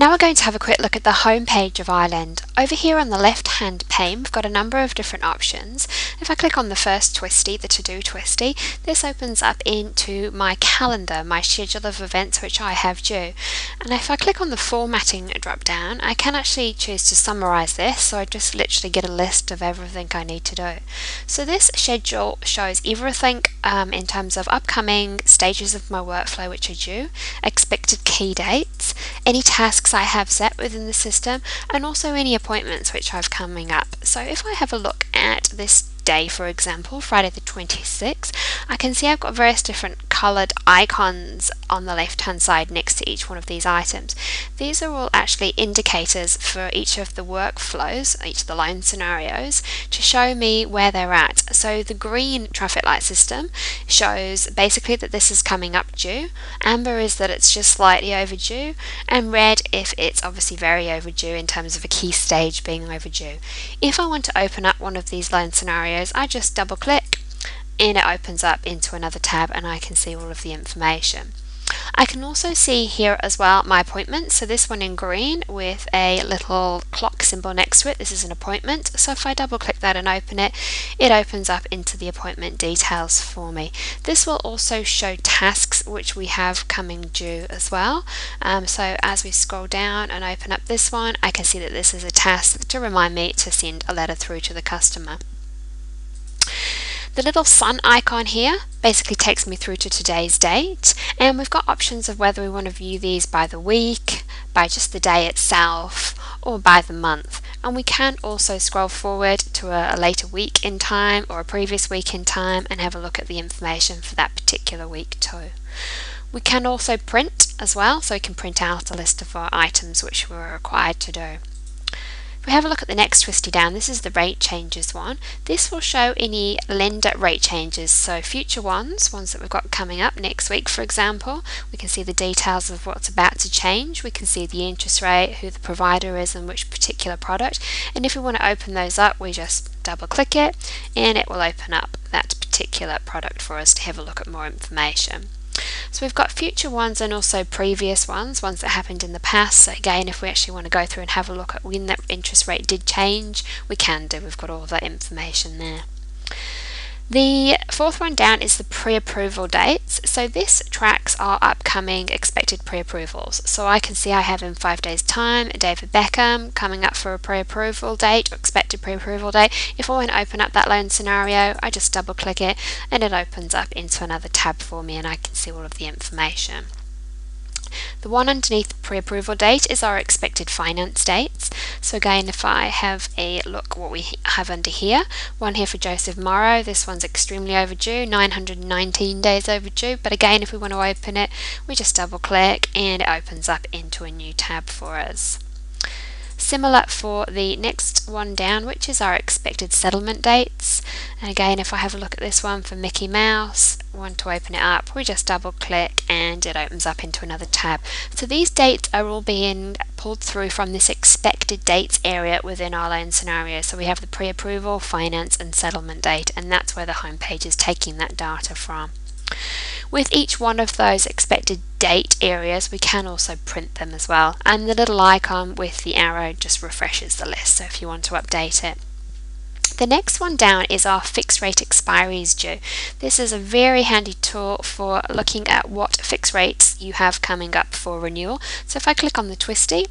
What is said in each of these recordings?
Now we're going to have a quick look at the home page of iLend. Over here on the left hand pane we've got a number of different options. If I click on the first twisty, the to-do twisty, this opens up into my calendar, my schedule of events which I have due. And if I click on the formatting drop down, I can actually choose to summarize this, so I just literally get a list of everything I need to do. So this schedule shows everything in terms of upcoming stages of my workflow which are due, expected key dates, any tasks I have set within the system, and also any appointments which I've coming up. So if I have a look at this day, for example, Friday the 26th, I can see I've got various different coloured icons on the left hand side next to each one of these items. These are all actually indicators for each of the workflows, each of the line scenarios, to show me where they're at. So the green traffic light system shows basically that this is coming up due, amber is that it's just slightly overdue, and red if it's obviously very overdue in terms of a key stage being overdue. If I want to open up one of these line scenarios, I just double click and it opens up into another tab and I can see all of the information. I can also see here as well my appointments. So this one in green with a little clock symbol next to it, this is an appointment. So if I double click that and open it, it opens up into the appointment details for me. This will also show tasks which we have coming due as well. So as we scroll down and open up this one, I can see that this is a task to remind me to send a letter through to the customer. The little sun icon here basically takes me through to today's date, and we've got options of whether we want to view these by the week, by just the day itself, or by the month. And we can also scroll forward to a later week in time or a previous week in time and have a look at the information for that particular week too. We can also print as well, so we can print out a list of our items which we're required to do. If we have a look at the next twisty down, this is the rate changes one. This will show any lender rate changes, so future ones that we've got coming up next week, for example. We can see the details of what's about to change. We can see the interest rate, who the provider is and which particular product. And if we want to open those up, we just double click it and it will open up that particular product for us to have a look at more information. So we've got future ones and also previous ones that happened in the past. So again, if we actually want to go through and have a look at when that interest rate did change, we can do. We've got all of that information there. The fourth one down is the pre-approval dates. So this tracks our upcoming expected pre-approvals. So I can see I have in 5 days time David Beckham coming up for a pre-approval date or expected pre-approval date. If I want to open up that loan scenario, I just double click it and it opens up into another tab for me and I can see all of the information. The one underneath pre-approval date is our expected finance dates. So again, if I have a look what we have under here, one here for Joseph Morrow, this one's extremely overdue, 919 days overdue, but again if we want to open it, we just double click and it opens up into a new tab for us. Similar for the next one down, which is our expected settlement dates. And again, if I have a look at this one for Mickey Mouse, want to open it up, we just double click and it opens up into another tab. So these dates are all being pulled through from this expected dates area within our loan scenario. So we have the pre-approval, finance and settlement date, and that's where the home page is taking that data from. With each one of those expected date areas, we can also print them as well, and the little icon with the arrow just refreshes the list, so if you want to update it. The next one down is our fixed rate expiries due. This is a very handy tool for looking at what fixed rates you have coming up for renewal. So if I click on the twisty,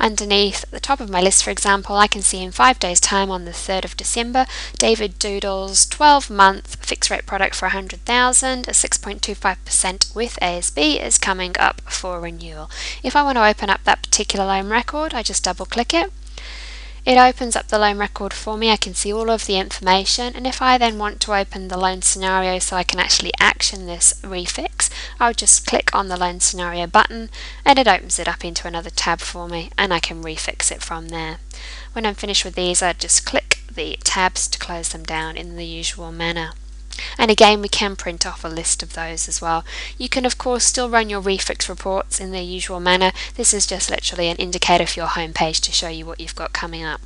underneath the top of my list, for example, I can see in 5 days time on the 3rd of December, David Doodle's 12-month fixed rate product for 100,000, a 6.25% with ASB is coming up for renewal. If I want to open up that particular loan record, I just double click it. It opens up the loan record for me. I can see all of the information, and if I then want to open the loan scenario so I can actually action this refix, I'll just click on the loan scenario button and it opens it up into another tab for me and I can refix it from there. When I'm finished with these, I just click the tabs to close them down in the usual manner. And again, we can print off a list of those as well. You can of course still run your refix reports in the usual manner. This is just literally an indicator for your home page to show you what you've got coming up.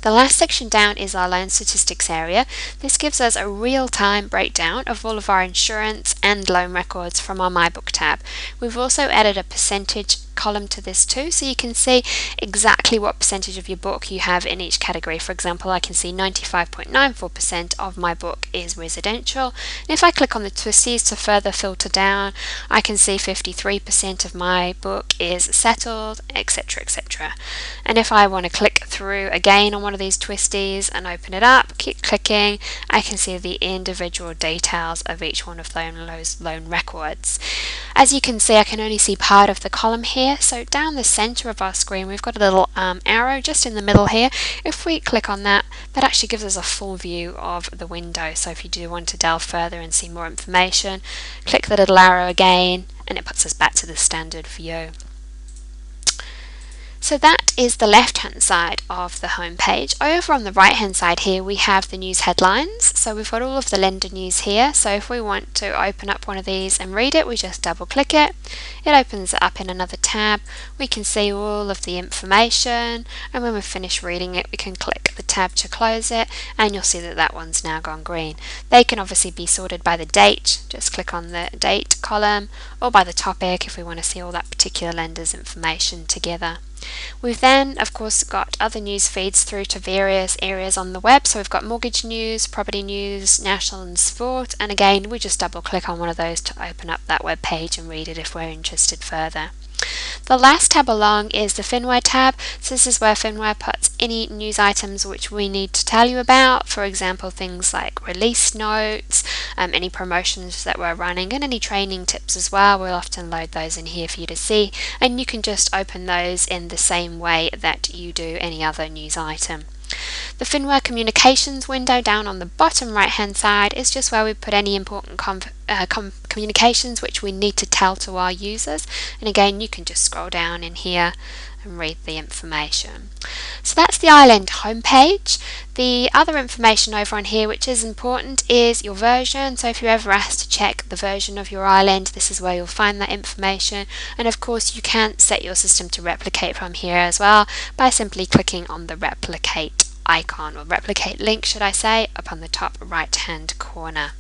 The last section down is our loan statistics area. This gives us a real-time breakdown of all of our insurance and loan records from our My Book tab. We've also added a percentage column to this too, so you can see exactly what percentage of your book you have in each category. For example, I can see 95.94% of my book is residential, and if I click on the twisties to further filter down, I can see 53% of my book is settled, etc, etc. And if I want to click through again on one of these twisties and open it up, keep clicking, I can see the individual details of each one of those loan records. As you can see, I can only see part of the column here, so down the center of our screen we've got a little arrow just in the middle here. If we click on that, that actually gives us a full view of the window, so if you do want to delve further and see more information, click the little arrow again and it puts us back to the standard view. So that is the left hand side of the home page. Over on the right hand side here we have the news headlines. So we've got all of the lender news here. So if we want to open up one of these and read it, we just double click it. It opens it up in another tab. We can see all of the information, and when we've finished reading it we can click the tab to close it, and you'll see that that one's now gone green. They can obviously be sorted by the date. Just click on the date column, or by the topic if we want to see all that particular lender's information together. We've then of course got other news feeds through to various areas on the web, so we've got mortgage news, property news, national and sport, and again we just double click on one of those to open up that web page and read it if we're interested further. The last tab along is the Finware tab. So this is where Finware puts any news items which we need to tell you about, for example things like release notes, any promotions that we're running, and any training tips as well. We'll often load those in here for you to see, and you can just open those in the same way that you do any other news item. The Finware Communications window down on the bottom right hand side is just where we put any important communications which we need to tell to our users, and again you can just scroll down in here and read the information. So that's the iLend homepage. The other information over on here which is important is your version. So if you're ever asked to check the version of your iLend, this is where you'll find that information, and of course you can set your system to replicate from here as well by simply clicking on the replicate icon, or replicate link should I say, up on the top right hand corner.